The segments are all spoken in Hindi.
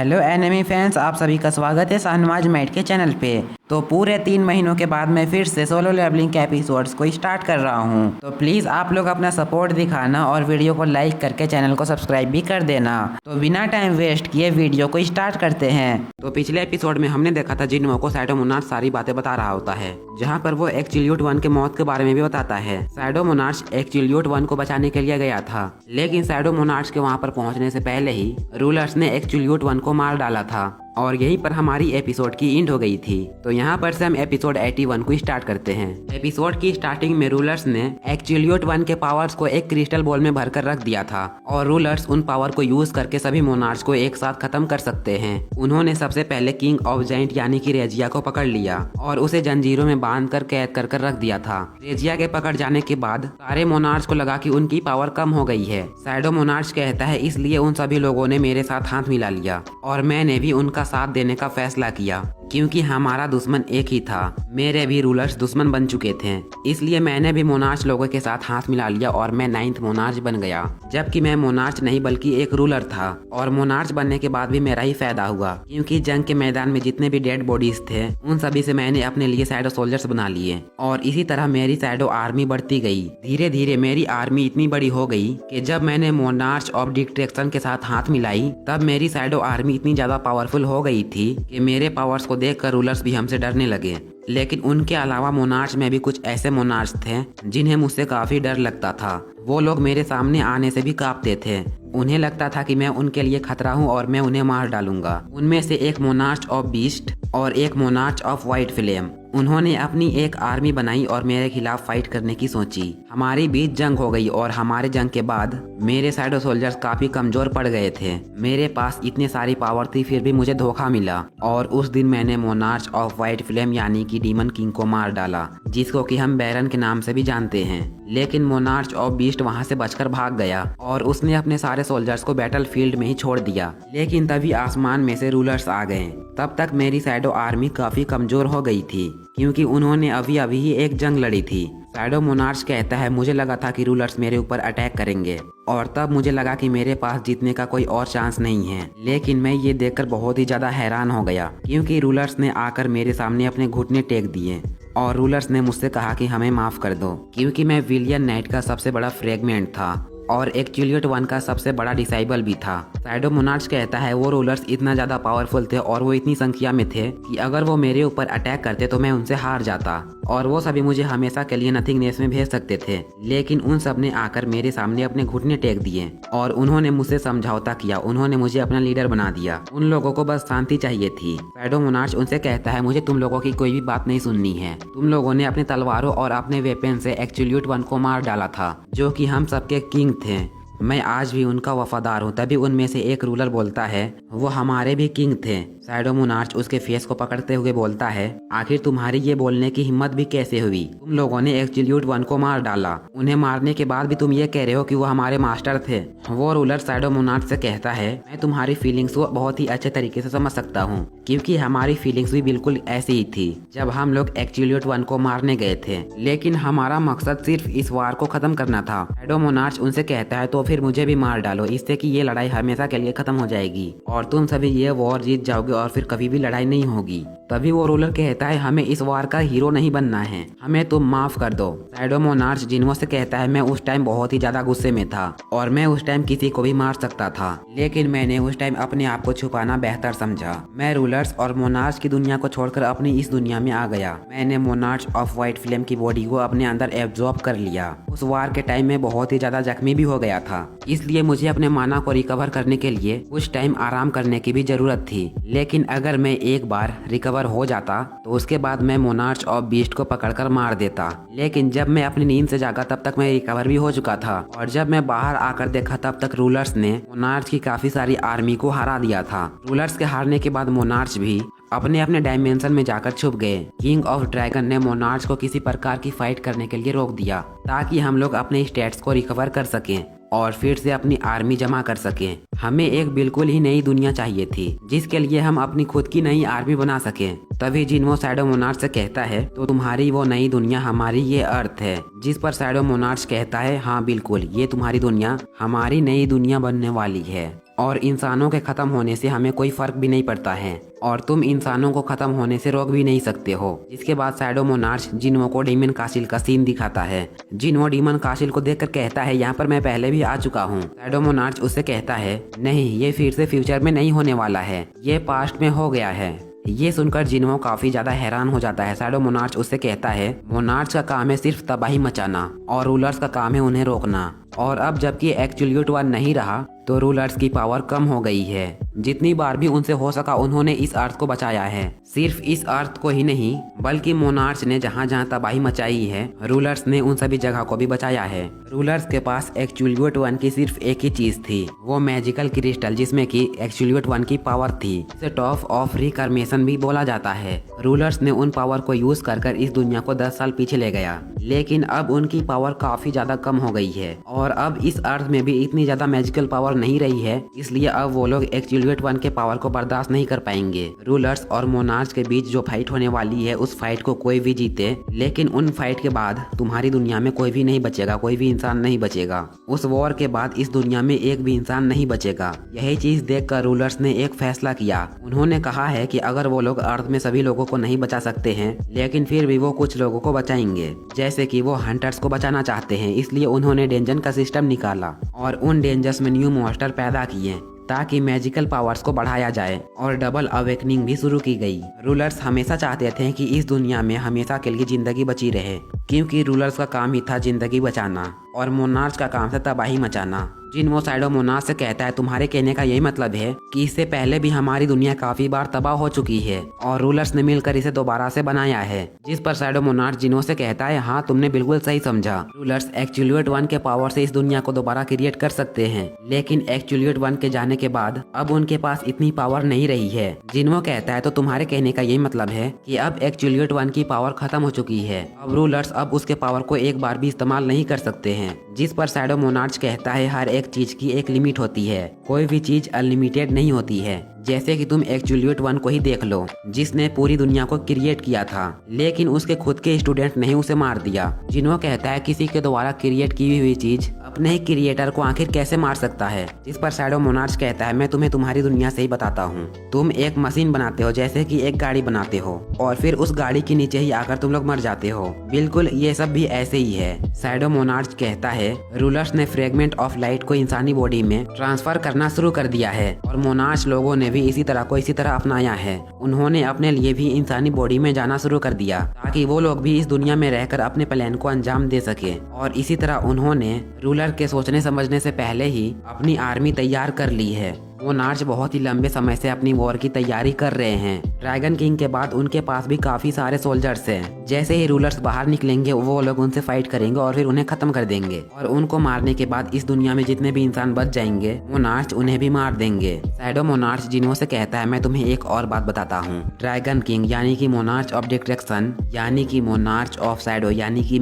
हेलो एनिमी फैंस, आप सभी का स्वागत है शाहनवाज मैट के चैनल पे। तो पूरे 3 महीनों के बाद मैं फिर से सोलो लेवलिंग के एपिसोड्स को स्टार्ट कर रहा हूँ। तो प्लीज़ आप लोग अपना सपोर्ट दिखाना और वीडियो को लाइक करके चैनल को सब्सक्राइब भी कर देना। तो बिना टाइम वेस्ट किए वीडियो को स्टार्ट करते हैं। तो पिछले एपिसोड में हमने देखा था जिन्हो को शैडो मोनार्च सारी बातें बता रहा होता है, जहाँ पर वो एक्चिल्यूट 1 के मौत के बारे में भी बताता है। शैडो मोनार्च एक्चिल्यूट 1 को बचाने के लिए गया था, लेकिन शैडो मोनार्च के वहाँ पर पहुँचने से पहले ही रूलर्स ने एक्चिल्यूट 1 को मार डाला था और यहीं पर हमारी एपिसोड की एंड हो गई थी। तो यहाँ पर से हम एपिसोड 81 को स्टार्ट करते हैं। एपिसोड की स्टार्टिंग में रूलर्स ने एक्चिल्यूट 1 के पावर्स को एक क्रिस्टल बॉल में भरकर रख दिया था और रूलर्स उन पावर को यूज करके सभी मोनार्च को एक साथ खत्म कर सकते हैं। उन्होंने सबसे पहले किंग ऑफ जायंट यानी कि रेजिया को पकड़ लिया और उसे जंजीरों में बांध कर कैद कर रख दिया था। रेजिया के पकड़ जाने के बाद सारे मोनार्च को लगा कि उनकी पावर कम हो गई है। शैडो मोनार्च कहता है इसलिए उन सभी लोगों ने मेरे साथ हाथ मिला लिया और मैंने भी उनका साथ देने का फैसला किया, क्योंकि हमारा दुश्मन एक ही था। मेरे भी रूलर्स दुश्मन बन चुके थे, इसलिए मैंने भी मोनार्च लोगों के साथ हाथ मिला लिया और मैं 9th मोनार्च बन गया। जबकि मैं मोनार्च नहीं बल्कि एक रूलर था और मोनार्च बनने के बाद भी मेरा ही फायदा हुआ, क्योंकि जंग के मैदान में जितने भी डेड बॉडीज थे उन सभी से मैंने अपने लिए शैडो सोल्जर्स बना लिए और इसी तरह मेरी शैडो आर्मी बढ़ती गई। धीरे धीरे मेरी आर्मी इतनी बड़ी हो गई कि जब मैंने मोनार्च ऑफ डिस्ट्रैक्शन के साथ हाथ मिलाई तब मेरी शैडो आर्मी इतनी ज्यादा पावरफुल हो गई थी कि मेरे पावर्स को देखकर रूलर्स भी हमसे डरने लगे। लेकिन उनके अलावा मोनार्च में भी कुछ ऐसे मोनार्च थे जिन्हें मुझसे काफी डर लगता था। वो लोग मेरे सामने आने से भी कांपते थे। उन्हें लगता था कि मैं उनके लिए खतरा हूं और मैं उन्हें मार डालूंगा। उनमें से एक मोनार्च ऑफ बीस्ट और एक मोनार्च ऑफ व्हाइट फ्लेम। उन्होंने अपनी एक आर्मी बनाई और मेरे खिलाफ फाइट करने की सोची। हमारी बीच जंग हो गई और हमारे जंग के बाद मेरे शैडो सोल्जर्स काफी कमजोर पड़ गए थे। मेरे पास इतनी सारी पावर थी फिर भी मुझे धोखा मिला और उस दिन मैंने मोनार्च ऑफ व्हाइट फ्लेम यानी कि डीमन किंग को मार डाला, जिसको कि हम बैरन के नाम से भी जानते हैं। लेकिन मोनार्च ऑफ बीस्ट वहां से बचकर भाग गया और उसने अपने सारे सोल्जर्स को बैटल फील्ड में ही छोड़ दिया। लेकिन तभी आसमान में से रूलर्स आ गए। तब तक मेरी शैडो आर्मी काफी कमजोर हो गई थी, क्योंकि उन्होंने अभी अभी ही एक जंग लड़ी थी। शैडो मोनार्च कहता है मुझे लगा था कि रूलर्स मेरे ऊपर अटैक करेंगे और तब मुझे लगा कि मेरे पास जीतने का कोई और चांस नहीं है। लेकिन मैं ये देखकर बहुत ही ज्यादा हैरान हो गया, क्योंकि रूलर्स ने आकर मेरे सामने अपने घुटने टेक दिए और रूलर्स ने मुझसे कहा कि हमें माफ कर दो, क्योंकि मैं विलियन नाइट का सबसे बड़ा फ्रेगमेंट था और एक्चिल्यूट 1 का सबसे बड़ा डिसाइबल भी था। शैडो मोनार्च कहता है वो रूलर्स इतना ज्यादा पावरफुल थे और वो इतनी संख्या में थे कि अगर वो मेरे ऊपर अटैक करते तो मैं उनसे हार जाता और वो सभी मुझे हमेशा के लिए नथिंगनेस में भेज सकते थे। लेकिन उन सब ने आकर मेरे सामने अपने घुटने टेक दिए और उन्होंने मुझसे समझौता किया। उन्होंने मुझे अपना लीडर बना दिया। उन लोगों को बस शांति चाहिए थी। शैडो मोनार्च उनसे कहता है मुझे तुम लोगों की कोई भी बात नहीं सुननी है। तुम लोगों ने अपने तलवारों और अपने वेपन से एक्चिल्यूट 1 को मार डाला था, जो कि हम सबके किंग थे। मैं आज भी उनका वफादार हूँ। तभी उनमें से एक रूलर बोलता है वो हमारे भी किंग थे। शैडो मोनार्च उसके फेस को पकड़ते हुए बोलता है आखिर तुम्हारी ये बोलने की हिम्मत भी कैसे हुई? तुम लोगों ने एक्चिल्यूट 1 को मार डाला। उन्हें मारने के बाद भी तुम ये कह रहे हो कि वो हमारे मास्टर थे। वो रूलर शैडो मोनार्च से कहता है मैं तुम्हारी फीलिंग्स को बहुत ही अच्छे तरीके से समझ सकता हूँ, क्योंकि हमारी फीलिंग्स भी बिल्कुल ऐसी ही थी जब हम लोग एक्चिल्यूट 1 को मारने गए थे। लेकिन हमारा मकसद सिर्फ इस वार को खत्म करना था। शैडो मोनार्च उनसे कहता है तो फिर मुझे भी मार डालो, इससे कि ये लड़ाई हमेशा के लिए खत्म हो जाएगी और तुम सभी ये वॉर जीत जाओगे और फिर कभी भी लड़ाई नहीं होगी। तभी वो रूलर कहता है हमें इस वार का हीरो नहीं बनना है, हमें तुम माफ कर दो। शैडो मोनार्च जिन्हो से कहता है मैं उस टाइम बहुत ही ज्यादा गुस्से में था और मैं उस टाइम किसी को भी मार सकता था, लेकिन मैंने उस टाइम अपने आप को छुपाना बेहतर समझा। मैं रूलर्स और मोनार्च की दुनिया को छोड़कर अपनी इस दुनिया में आ गया। मैंने मोनार्च ऑफ व्हाइट फ्लेम की बॉडी को अपने अंदर एब्जॉर्ब कर लिया। उस वार के टाइम में बहुत ही ज्यादा जख्मी भी हो गया था, इसलिए मुझे अपने माना को रिकवर करने के लिए कुछ टाइम आराम करने की भी जरूरत थी। लेकिन अगर मैं एक बार रिकवर हो जाता तो उसके बाद मैं मोनार्च ऑफ बीस्ट को पकड़कर मार देता। लेकिन जब मैं अपनी नींद से जागा तब तक मैं रिकवर भी हो चुका था और जब मैं बाहर आकर देखा तब तक रूलर्स ने मोनार्च की काफी सारी आर्मी को हरा दिया था। रूलर्स के हारने के बाद मोनार्च भी अपने अपने डायमेंशन में जाकर छुप गए। किंग ऑफ ड्रैगन ने मोनार्च को किसी प्रकार की फाइट करने के लिए रोक दिया ताकि हम लोग अपने स्टेट्स को रिकवर कर सकें और फिर से अपनी आर्मी जमा कर सकें। हमें एक बिल्कुल ही नई दुनिया चाहिए थी जिसके लिए हम अपनी खुद की नई आर्मी बना सकें। तभी जिन्हो शैडो मोनार्च से कहता है तो तुम्हारी वो नई दुनिया हमारी ये अर्थ है, जिस पर शैडो मोनार्च कहता है हाँ बिल्कुल ये तुम्हारी दुनिया हमारी नई दुनिया बनने वाली है और इंसानों के खत्म होने से हमें कोई फर्क भी नहीं पड़ता है और तुम इंसानों को खत्म होने से रोक भी नहीं सकते हो। इसके बाद शैडो मोनार्च जिन्हो को डीमन कासिल का सीन दिखाता है। जिन्हो डीमन कासिल को देखकर कहता है यहाँ पर मैं पहले भी आ चुका हूँ। शैडो मोनार्च उससे कहता है नहीं, ये फिर से फ्यूचर में नहीं होने वाला है, ये पास्ट में हो गया है। ये सुनकर जिन्हो काफी ज्यादा हैरान हो जाता है। शैडो मोनार्च उससे कहता है मोनार्च का काम है सिर्फ तबाही मचाना और रूलर्स का काम है उन्हें रोकना। और अब जबकि एक्चुअलिट वन नहीं रहा तो रूलर्स की पावर कम हो गई है। जितनी बार भी उनसे हो सका उन्होंने इस अर्थ को बचाया है। सिर्फ इस अर्थ को ही नहीं बल्कि मोनार्च ने जहाँ जहाँ तबाही मचाई है रूलर्स ने उन सभी जगह को भी बचाया है। रूलर्स के पास एक्चुअलिट वन की सिर्फ एक ही चीज थी, वो मैजिकल क्रिस्टल जिसमें कि एक्चुअलिट वन की पावर थी। इसे टॉप ऑफ रिकर्मेशन भी बोला जाता है। रूलर्स ने उन पावर को यूज कर इस दुनिया को 10 साल पीछे ले गया, लेकिन अब उनकी पावर काफी ज्यादा कम हो गई है और अब इस अर्थ में भी इतनी ज्यादा मैजिकल पावर नहीं रही है, इसलिए अब वो लोग एक्चुअलिट वन के पावर को बर्दाश्त नहीं कर पाएंगे। रूलर्स और मोनार्च के बीच जो फाइट होने वाली है उस फाइट को कोई भी जीते, लेकिन उन फाइट के बाद तुम्हारी दुनिया में कोई भी नहीं बचेगा, कोई भी इंसान नहीं बचेगा। उस वॉर के बाद इस दुनिया में एक भी इंसान नहीं बचेगा। यही चीज देखकर रूलर्स ने एक फैसला किया। उन्होंने कहा है कि अगर वो लोग अर्थ में सभी लोगों को नहीं बचा सकते हैं, लेकिन फिर भी वो कुछ लोगों को बचाएंगे। जैसे कि वो हंटर्स को बचाना चाहते हैं, इसलिए उन्होंने डेंजन का सिस्टम निकाला और उन डेंजर्स में न्यू मॉन्स्टर पैदा किए ताकि मैजिकल पावर्स को बढ़ाया जाए और डबल अवेकनिंग भी शुरू की गई। रूलर्स हमेशा चाहते थे कि इस दुनिया में हमेशा के लिए जिंदगी बची रहे, क्योंकि रूलर्स का काम ही था जिंदगी बचाना और मोनार्च का काम था तबाही मचाना। जिन्हो शैडो मोनार्च से कहता है तुम्हारे कहने का यही मतलब है कि इससे पहले भी हमारी दुनिया काफी बार तबाह हो चुकी है और रूलर्स ने मिलकर इसे दोबारा से बनाया है। जिस पर शैडो मोनार्च जिन्हो से कहता है हाँ तुमने बिल्कुल सही समझा, रूलर्स एक्चुअलिट वन के पावर से इस दुनिया को दोबारा क्रिएट कर सकते हैं, लेकिन एक्चुअलिट वन के जाने के बाद अब उनके पास इतनी पावर नहीं रही है। जिन्हो कहता है तो तुम्हारे कहने का यही मतलब है कि अब एक्चुअलिट वन की पावर खत्म हो चुकी है, अब रूलर्स अब उसके पावर को एक बार भी इस्तेमाल नहीं कर सकते हैं। जिस पर शैडो मोनार्च कहता है हर एक चीज की एक लिमिट होती है, कोई भी चीज अनलिमिटेड नहीं होती है। जैसे कि तुम एक्चुअलिट वन को ही देख लो, जिसने पूरी दुनिया को क्रिएट किया था, लेकिन उसके खुद के स्टूडेंट ने उसे मार दिया। जिन्हो कहता है किसी के द्वारा क्रिएट की हुई चीज अपने ही क्रिएटर को आखिर कैसे मार सकता है। जिस पर शैडो मोनार्च कहता है मैं तुम्हें तुम्हारी दुनिया से ही बताता हूँ। तुम एक मशीन बनाते हो जैसे कि एक गाड़ी बनाते हो और फिर उस गाड़ी के नीचे ही आकर तुम लोग मर जाते हो। बिल्कुल ये सब भी ऐसे ही है। शैडो मोनार्च कहता है रूलर्स ने फ्रेगमेंट ऑफ लाइट को इंसानी बॉडी में ट्रांसफर करना शुरू कर दिया है और मोनार्च लोगों ने भी इसी तरह अपनाया है। उन्होंने अपने लिए भी इंसानी बॉडी में जाना शुरू कर दिया ताकि वो लोग भी इस दुनिया में रहकर अपने प्लान को अंजाम दे सके। और इसी तरह उन्होंने रूलर के सोचने समझने से पहले ही अपनी आर्मी तैयार कर ली है। मोनार्च बहुत ही लंबे समय से अपनी वॉर की तैयारी कर रहे हैं। ड्रैगन किंग के बाद उनके पास भी काफी सारे सोल्जर्स हैं। जैसे ही रूलर्स बाहर निकलेंगे वो लोग उनसे फाइट करेंगे और फिर उन्हें खत्म कर देंगे और उनको मारने के बाद इस दुनिया में जितने भी इंसान बच जाएंगे मोनार्च उन्हें भी मार देंगे। शैडो मोनार्च जिन्हो से कहता है मैं तुम्हें एक और बात बताता हूँ। ड्रैगन किंग यानी कि मोनार्च ऑफ डिस्ट्रक्शन यानी कि मोनार्च ऑफ शैडो यानी कि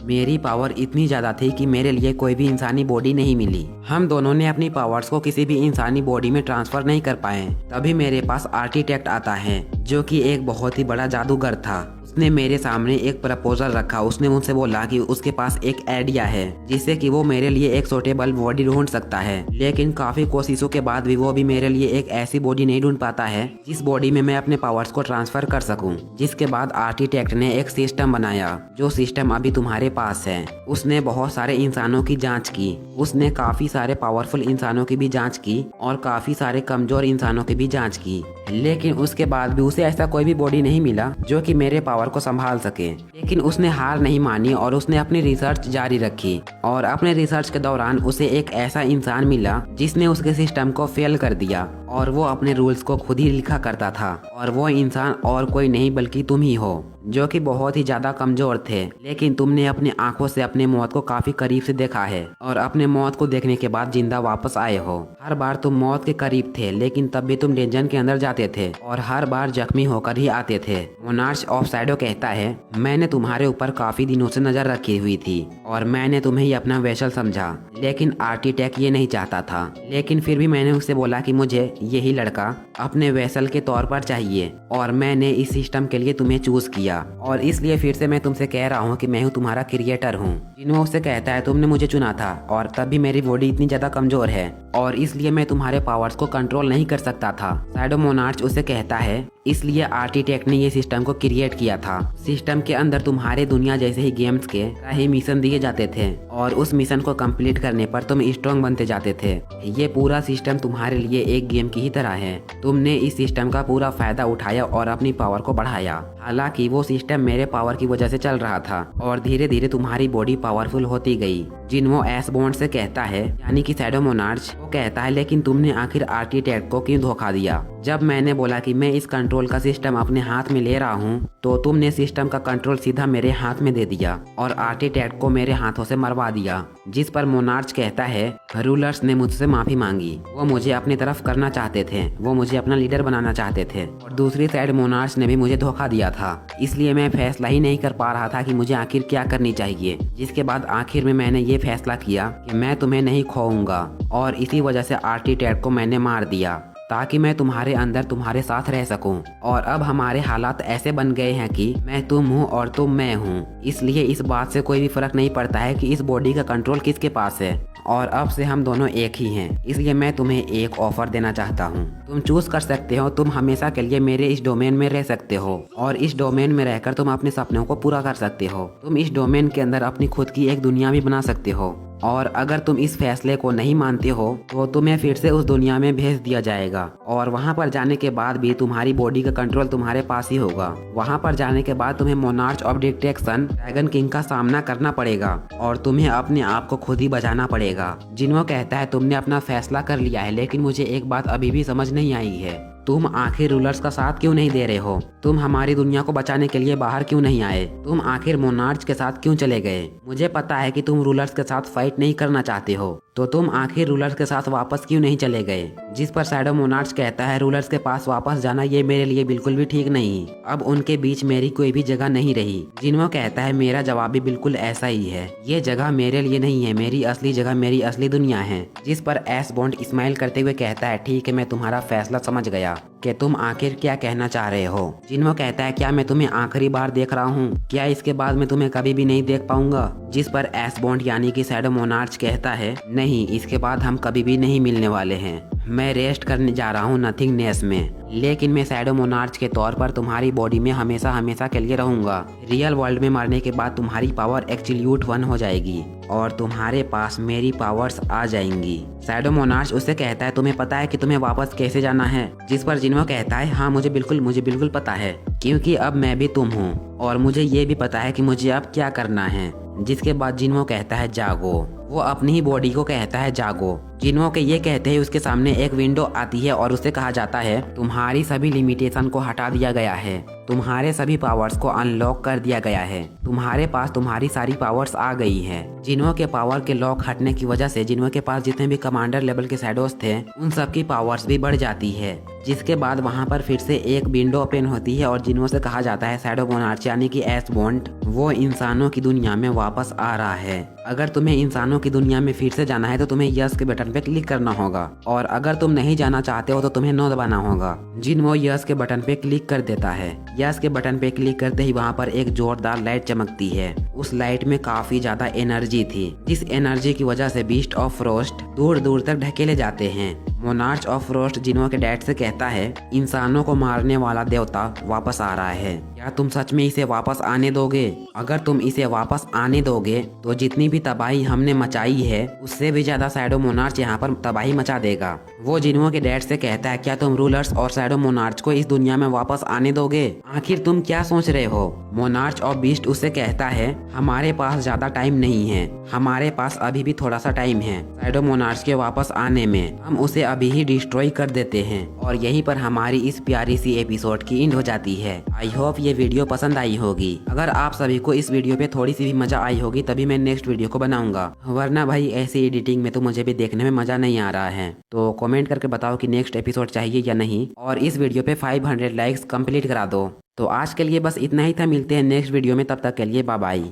मेरी पावर इतनी ज्यादा थी कि मेरे लिए कोई भी इंसानी बॉडी नहीं मिली। हम दोनों ने अपनी पावर्स को किसी भी इंसानी बॉडी में ट्रांसफर नहीं कर पाए। तभी मेरे पास आर्किटेक्ट आता है जो कि एक बहुत ही बड़ा जादूगर था। उसने मेरे सामने एक प्रपोजल रखा। उसने मुझसे बोला कि उसके पास एक आइडिया है जिससे कि वो मेरे लिए एक सूटेबल बॉडी ढूंढ सकता है, लेकिन काफी कोशिशों के बाद भी वो भी मेरे लिए एक ऐसी बॉडी नहीं ढूंढ पाता है जिस बॉडी में मैं अपने पावर्स को ट्रांसफर कर सकूं। जिसके बाद आर्किटेक्ट ने एक सिस्टम बनाया जो सिस्टम अभी तुम्हारे पास है। उसने बहुत सारे इंसानों की जांच की, उसने काफी सारे पावरफुल इंसानों की भी जांच की और काफी सारे कमजोर इंसानों की भी जांच की, लेकिन उसके बाद भी उसे ऐसा कोई भी बॉडी नहीं मिला जो कि मेरे पावर को संभाल सके। लेकिन उसने हार नहीं मानी और उसने अपनी रिसर्च जारी रखी और अपने रिसर्च के दौरान उसे एक ऐसा इंसान मिला जिसने उसके सिस्टम को फेल कर दिया और वो अपने रूल्स को खुद ही लिखा करता था। और वो इंसान और कोई नहीं बल्कि तुम ही हो, जो कि बहुत ही ज्यादा कमजोर थे, लेकिन तुमने अपनी आंखों से अपने मौत को काफी करीब से देखा है और अपने मौत को देखने के बाद जिंदा वापस आए हो। हर बार तुम मौत के करीब थे, लेकिन तब भी तुम डेंजन के अंदर जाते थे और हर बार जख्मी होकर ही आते थे। मोनार्च ऑफ शैडो कहता है मैंने तुम्हारे ऊपर काफी दिनों से नजर रखी हुई थी और मैंने तुम्हें ही अपना वेसल समझा, लेकिन आर्किटेक्ट ये नहीं चाहता था। लेकिन फिर भी मैंने उससे बोला कि मुझे यही लड़का अपने वेसल के तौर पर चाहिए और मैंने इस सिस्टम के लिए तुम्हें चूज किया और इसलिए फिर से मैं तुमसे कह रहा हूँ कि मैं हूँ तुम्हारा क्रिएटर हूँ। जिन्हो उससे कहता है तुमने मुझे चुना था और तब भी मेरी बॉडी इतनी ज्यादा कमजोर है और इसलिए मैं तुम्हारे पावर्स को कंट्रोल नहीं कर सकता था। शैडो मोनार्च उसे कहता है इसलिए आर्किटेक्ट ने ये सिस्टम को क्रिएट किया था। सिस्टम के अंदर तुम्हारे दुनिया जैसे ही गेम्स के ही मिशन दिए जाते थे और उस मिशन को कंप्लीट करने पर तुम स्ट्रॉन्ग बनते जाते थे। ये पूरा सिस्टम तुम्हारे लिए एक गेम की ही तरह है। तुमने इस सिस्टम का पूरा फायदा उठाया और अपनी पावर को बढ़ाया। हालांकि वो सिस्टम मेरे पावर की वजह से चल रहा था और धीरे धीरे तुम्हारी बॉडी पावरफुल होती गई। जिन्हो एस बॉन्ड से कहता है यानी कि शैडो मोनार्च वो कहता है लेकिन तुमने आखिर आर्किटेक्ट को क्यों धोखा दिया? जब मैंने बोला कि मैं इस कंट्रोल का सिस्टम अपने हाथ में ले रहा हूँ तो तुमने सिस्टम का कंट्रोल सीधा मेरे हाथ में दे दिया और आर्किटेक्ट को मेरे हाथों से मरवा दिया। जिस पर मोनार्च कहता है रूलर्स ने मुझसे माफी मांगी। वो मुझे अपनी तरफ करना चाहते थे, वो मुझे अपना लीडर बनाना चाहते थे और दूसरी साइड मोनार्च ने भी मुझे धोखा दिया था। इसलिए मैं फैसला ही नहीं कर पा रहा था कि मुझे आखिर क्या करनी चाहिए। जिसके बाद आखिर में मैंने ये फैसला किया कि मैं तुम्हें नहीं खोऊंगा और इसी वजह से आर्किटेक्ट को मैंने मार दिया ताकि मैं तुम्हारे अंदर तुम्हारे साथ रह सकूं। और अब हमारे हालात ऐसे बन गए हैं कि मैं तुम हूँ और तुम मैं हूँ। इसलिए इस बात से कोई भी फर्क नहीं पड़ता है कि इस बॉडी का कंट्रोल किसके पास है और अब से हम दोनों एक ही हैं। इसलिए मैं तुम्हें एक ऑफर देना चाहता हूँ। तुम चूज कर सकते हो, तुम हमेशा के लिए मेरे इस डोमेन में रह सकते हो और इस डोमेन में रहकर तुम अपने सपनों को पूरा कर सकते हो। तुम इस डोमेन के अंदर अपनी खुद की एक दुनिया भी बना सकते हो और अगर तुम इस फैसले को नहीं मानते हो तो तुम्हें फिर से उस दुनिया में भेज दिया जाएगा और वहां पर जाने के बाद भी तुम्हारी बॉडी का कंट्रोल तुम्हारे पास ही होगा। वहां पर जाने के बाद तुम्हें monarch of detection dragon king का सामना करना पड़ेगा और तुम्हें अपने आप को खुद ही बचाना पड़ेगा। जिन्हो कहता है तुमने अपना फैसला कर लिया है लेकिन मुझे एक बात अभी भी समझ नहीं आई है, तुम आखिर रूलर्स का साथ क्यों नहीं दे रहे हो? तुम हमारी दुनिया को बचाने के लिए बाहर क्यों नहीं आए? तुम आखिर मोनार्च के साथ क्यों चले गए? मुझे पता है कि तुम रूलर्स के साथ फाइट नहीं करना चाहते हो, तो तुम आखिर रूलर्स के साथ वापस क्यों नहीं चले गए? जिस पर शैडो मोनार्च कहता है रूलर्स के पास वापस जाना ये मेरे लिए बिल्कुल भी ठीक नहीं। अब उनके बीच मेरी कोई भी जगह नहीं रही। जिन्हो कहता है मेरा जवाब भी बिल्कुल ऐसा ही है। ये जगह मेरे लिए नहीं है, मेरी असली जगह मेरी असली दुनिया है। जिस पर एस बॉन्ड स्माइल करते हुए कहता है ठीक है, मैं तुम्हारा फैसला समझ गया कि तुम आखिर क्या कहना चाह रहे हो। जिन्हो कहता है क्या मैं तुम्हें आखिरी बार देख रहा हूँ? क्या इसके बाद मैं तुम्हें कभी भी नहीं देख पाऊंगा? जिस पर एस बॉन्ड यानी कि शैडो मोनार्च कहता है नहीं, इसके बाद हम कभी भी नहीं मिलने वाले हैं। मैं रेस्ट करने जा रहा हूँ नथिंगनेस में, लेकिन मैं शैडो मोनार्च के तौर पर तुम्हारी बॉडी में हमेशा हमेशा के लिए रहूंगा। रियल वर्ल्ड में मरने के बाद तुम्हारी पावर एब्सोल्यूट 1 हो जाएगी और तुम्हारे पास मेरी पावर्स आ जाएंगी। शैडो मोनार्च उससे कहता है तुम्हें पता है कि तुम्हें वापस कैसे जाना है? जिस पर जिन्हो कहता है हाँ मुझे बिल्कुल पता है, क्योंकि अब मैं भी तुम हूँ और मुझे ये भी पता है कि मुझे अब क्या करना है। जिसके बाद जिन्हो कहता है जागो। वो अपनी ही बॉडी को कहता है जागो। जिन्हो के ये कहते हैं उसके सामने एक विंडो आती है और उसे कहा जाता है तुम्हारी सभी लिमिटेशन को हटा दिया गया है, तुम्हारे सभी पावर्स को अनलॉक कर दिया गया है, तुम्हारे पास तुम्हारी सारी पावर्स आ गई है। जिन्हो के पावर के लॉक हटने की वजह से जिन्हो के पास जितने भी कमांडर लेवल के शैडोज थे उन सबकी पावर्स भी बढ़ जाती है। जिसके बाद वहां पर फिर से एक विंडो ओपन होती है और जिन्हो से कहा जाता है शैडो मोनार्च यानी कि एस बॉन्ड वो इंसानों की दुनिया में वापस आ रहा है। अगर तुम्हें इंसानों की दुनिया में फिर से जाना है तो तुम्हें यस के बटन पे क्लिक करना होगा और अगर तुम नहीं जाना चाहते हो तो तुम्हें नो दबाना होगा। जिन्हो यस के बटन पे क्लिक कर देता है। यस के बटन पे क्लिक करते ही वहाँ पर एक जोरदार लाइट चमकती है। उस लाइट में काफी ज्यादा एनर्जी थी, जिस एनर्जी की वजह से बीस्ट ऑफ फ्रोस्ट दूर दूर तक ढकेले जाते हैं। मोनार्च ऑफ फ्रोस्ट जिन्हो के डैड से कहता है इंसानों को मारने वाला देवता वापस आ रहा है, क्या तुम सच में इसे वापस आने दोगे? अगर तुम इसे वापस आने दोगे तो जितनी भी तबाही हमने मचाई है उससे भी ज्यादा शैडो मोनार्च यहाँ पर तबाही मचा देगा। वो जिन्हो के डैड से कहता है क्या तुम रूलर्स और शैडो मोनार्च को इस दुनिया में वापस आने दोगे? आखिर तुम क्या सोच रहे हो? मोनार्च ऑफ बीस्ट उससे कहता है हमारे पास ज्यादा टाइम नहीं है, हमारे पास अभी भी थोड़ा सा टाइम है शैडो मोनार्च के वापस आने में, हम उसे अभी ही डिस्ट्रॉय कर देते हैं। और यहीं पर हमारी इस प्यारी सी एपिसोड की एंड हो जाती है। आई होप ये वीडियो पसंद आई होगी। अगर आप सभी को इस वीडियो पे थोड़ी सी भी मजा आई होगी तभी मैं नेक्स्ट वीडियो को बनाऊंगा, वरना भाई ऐसी एडिटिंग में तो मुझे भी देखने में मजा नहीं आ रहा है। तो कमेंट करके बताओ कि नेक्स्ट एपिसोड चाहिए या नहीं और इस वीडियो पे 500 लाइक्स कंप्लीट करा दो। तो आज के लिए बस इतना ही था, मिलते हैं नेक्स्ट वीडियो में, तब तक के लिए बाय बाय।